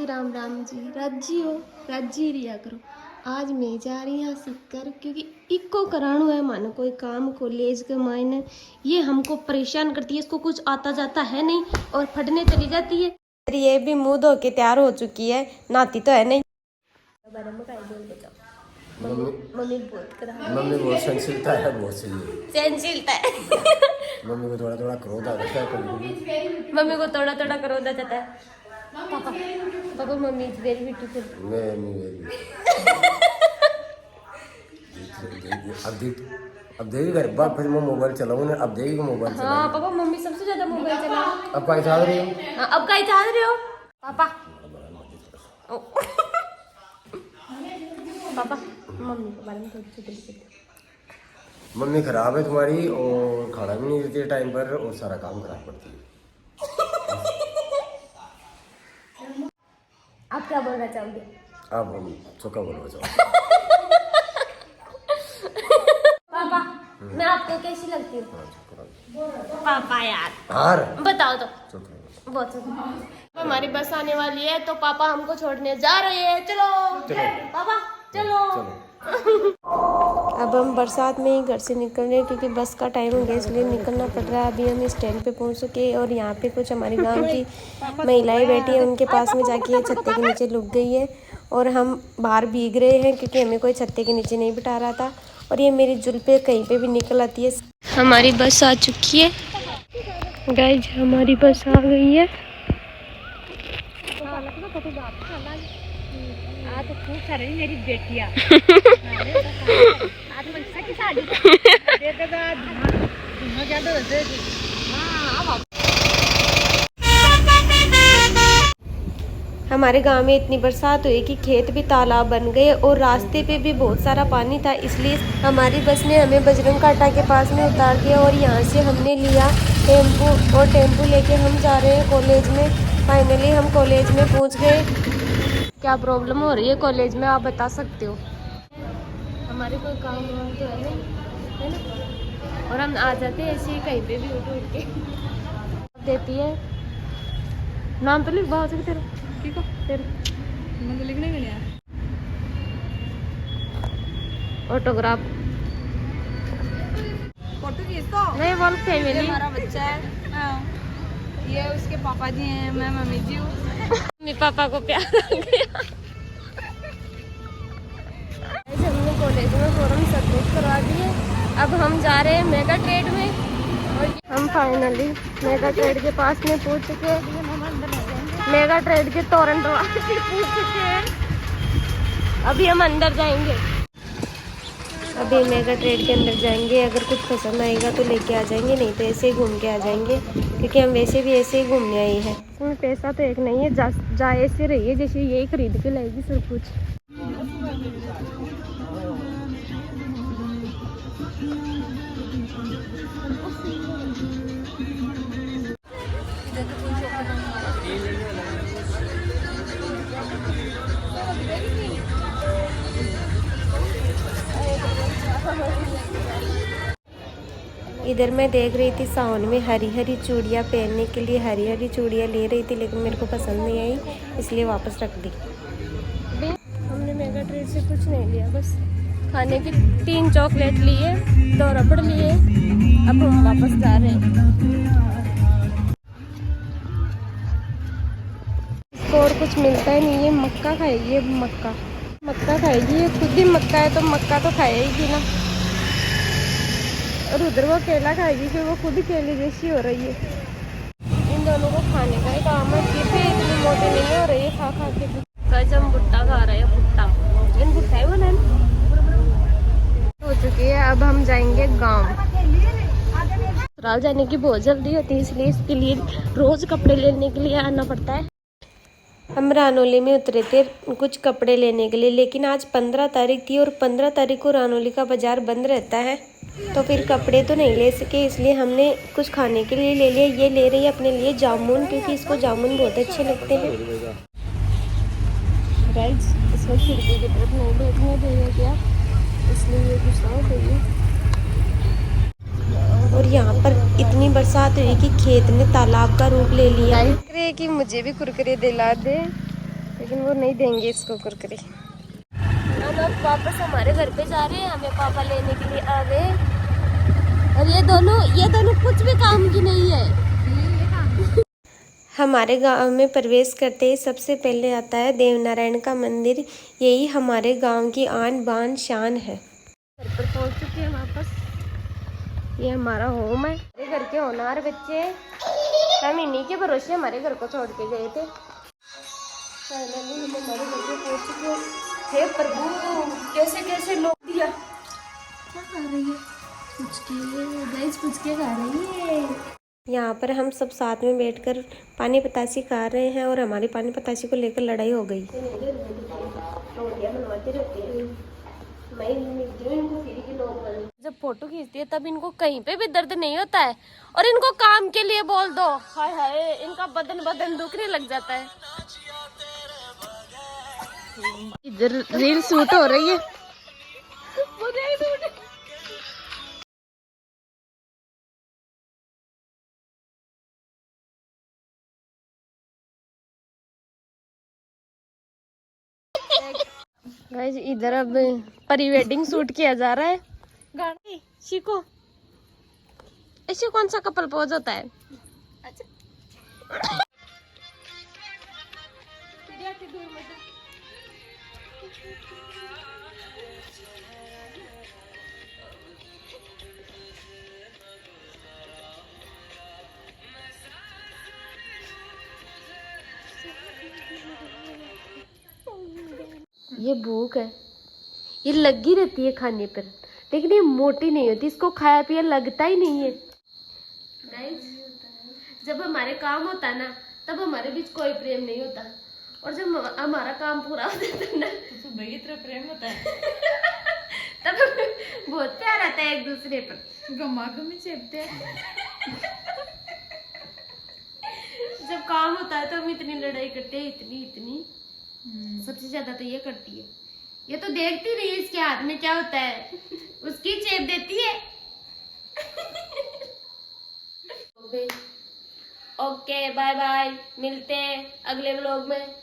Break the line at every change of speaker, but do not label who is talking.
जी राम राम जी राजी हो राजी रिया करो। आज मैं जा रही यहाँ शक्कर क्योंकि इको कराणु है मन कोई काम कॉलेज के मायने। ये हमको परेशान करती है, इसको कुछ आता जाता है नहीं और फटने चली जाती है। ये भी मुंह धो के तैयार हो चुकी है, नहाती तो है नहीं। मम्मी
बहुत सहनशीलता है, बहुत
सहनशीलता है।
मम्मी को थोड़ा थोड़ा क्रोध आता है,
मम्मी को थोड़ा थोड़ा क्रोध आ जाता है। पापा papa mummy is very beautiful.
अब देवी घर बाप फिर मैं मोबाइल चलाऊँ ना, अब देवी को मोबाइल चला।
हाँ पापा मम्मी सबसे ज्यादा मोबाइल चला।
अब कहीं चाह रही हो?
हाँ, अब कहीं चाह रहे हो पापा? पापा मम्मी के बारे में थोड़ी सी
मम्मी खराब है तुम्हारी और खाना भी नहीं देती है टाइम पर और सारा काम खराब करती है।
आप क्या बोलना चाहोगे?
आप हम चौका बोलना चाहो।
पापा मैं आपको कैसी लगती हूँ? पापा यार बताओ तो। बहुत हमारी बस आने वाली है तो पापा हमको छोड़ने जा रहे हैं। चलो पापा चलो। अब हम बरसात में ही घर से निकल रहे हैं क्योंकि बस का टाइम हो गया, इसलिए निकलना पड़ रहा है। अभी हम स्टैंड पे पहुंच चुके और यहाँ पे कुछ हमारी गांव की महिलाएं बैठी हैं, उनके पास में जाके छत्ते के नीचे लुक गई है और हम बाहर भीग रहे हैं क्योंकि हमें कोई छत्ते के नीचे नहीं बिठा रहा था। और ये मेरी जुल्फे कहीं पे भी निकल आती है। हमारी बस आ चुकी है गाइज, हमारी बस आ गई है।
तो खूब सारी मेरी बेटियां
हमारे गांव में इतनी बरसात हुई कि खेत भी तालाब बन गए और रास्ते पे भी बहुत सारा पानी था, इसलिए हमारी बस ने हमें बजरंग कांटा के पास में उतार दिया और यहाँ से हमने लिया टेम्पू और टेम्पू लेके हम जा रहे हैं कॉलेज में। फाइनली हम कॉलेज में पहुँच गए। क्या प्रॉब्लम हो रही है कॉलेज में आप बता सकते हो? हमारे कोई काम वाम तो है नहीं, है ना? और हम आ जाते हैं ऐसे ही कहीं पे भी उठ के देती है। नाम तो लिख बहुत तेरा, ठीक है तेरा मैं तो लिखने के लिए ऑटोग्राफ
फोटो खींचो
नहीं बोल फैमिली।
हमारा बच्चा है, ये उसके पापा जी हैं, मैं मम्मी जी हूँ।
मम्मी पापा को प्यार आ गया। हमने कॉलेज में फॉर्म सबमिट करवा दिए, अब हम जा रहे हैं मेगा ट्रेड में और हम फाइनली मेगा ट्रेड के पास में पहुंच चुके हैं। मेगा ट्रेड के तोरण पहुंच चुके हैं। अभी हम अंदर जाएंगे, अभी मेगा ट्रेड के अंदर जाएंगे। अगर कुछ पसंद आएगा तो लेके आ जाएंगे, नहीं तो ऐसे ही घूम के आ जाएंगे क्योंकि हम वैसे भी ऐसे ही घूमने आए हैं। इसमें पैसा तो एक नहीं है, जा ऐसे रही है जैसे यही खरीद के लाएगी सब कुछ। इधर मैं देख रही थी सावन में हरी हरी चूड़ियाँ पहनने के लिए, हरी हरी चूड़ियाँ ले रही थी लेकिन मेरे को पसंद नहीं आई, इसलिए वापस रख दी। हमने मेगा ट्रेड से कुछ नहीं लिया, बस खाने की 3 चॉकलेट लिए, 2 रबड़ लिए। अब हम वापस जा रहे हैं। इसको और कुछ मिलता ही नहीं है। मक्का खाएगी, मक्का खाएगी। ये खुद ही मक्का है तो मक्का तो खाएगी ना। और उधर वो केला खाएगी, फिर वो खुद केले जैसी हो रही है। इन दोनों को खाने का ही काम है, फिर इतनी मोटे नहीं हो रही है खा खा के। गजम भुट्टा खा रहे हैं, भुट्टा भुट्टा ही बना हो चुकी है। अब हम जाएंगे गांव। ससुराल जाने की बहुत जल्दी होती है, इसलिए इसके लिए रोज कपड़े लेने के लिए आना पड़ता है। हम रानौली में उतरे थे कुछ कपड़े लेने के लिए, लेकिन आज 15 तारीख थी और 15 तारीख को रानौली का बाजार बंद रहता है, तो फिर कपड़े तो नहीं ले सके, इसलिए हमने कुछ खाने के लिए ले लिया। ये ले रही है अपने लिए जामुन क्योंकि इसको जामुन बहुत अच्छे लगते हैं। गाइस इसको खिड़की की तरफ नहीं बैठने देंगे क्या, इसलिए ये गुस्सा हो गई है। और यहाँ पर इतनी बरसात हुई कि खेत ने तालाब का रूप ले लिया है। कि मुझे भी कुरकुरे दिला दे, लेकिन वो नहीं देंगे इसको कुरकुरे। हम अब वापस हमारे घर पे जा रहे हैं, हमें पापा लेने के लिए आ गए। और ये दोनों कुछ भी काम की नहीं है। हमारे गांव में प्रवेश करते ही सबसे पहले आता है देवनारायण का मंदिर। यही हमारे गांव की आन बान शान है। घर पर पहुंच चुके हैं वापस। ये हमारा होम है। मेरे घर के होनहार बच्चे हम इन्हीं के भरोसे हमारे घर को छोड़ के गए थे। फाइनली हम हमारे घर पे पहुंच चुके हैं। हे प्रभु, कैसे कैसे लोग दिया। क्या खा रही है? पुचके खा रही है। यहाँ पर हम सब साथ में बैठकर पानी पतासी खा रहे हैं और हमारी पानी पतासी को लेकर लड़ाई हो गई। जब फोटो खींचती है तब इनको कहीं पे भी दर्द नहीं होता है और इनको काम के लिए बोल दो, हाय हाय, इनका बदन दुखने लग जाता है। इधर रील शूट हो रही है। गाइस इधर अब प्री वेडिंग शूट किया जा रहा है। गाड़ी सीखो, ऐसे कौन सा कपल पोज होता है? अच्छा। ये भूख है, ये लगी रहती है खाने पर, लेकिन ये मोटी नहीं होती, इसको खाया पिया लगता ही नहीं है। जब हमारे काम होता है ना तब हमारे बीच कोई प्रेम नहीं होता, और जब हमारा काम पूरा हो जाता है ना तो भाई इतना प्रेम होता है। तब बहुत प्यार आता है एक दूसरे पर, गमा गमी चेपते हैं। जब काम होता है तो हम इतनी लड़ाई करते हैं, इतनी सबसे ज्यादा तो ये करती है। ये तो देखती नहीं है इसके हाथ में क्या होता है, उसकी चेप देती है। ओके बाय बाय, मिलते हैं अगले व्लॉग में।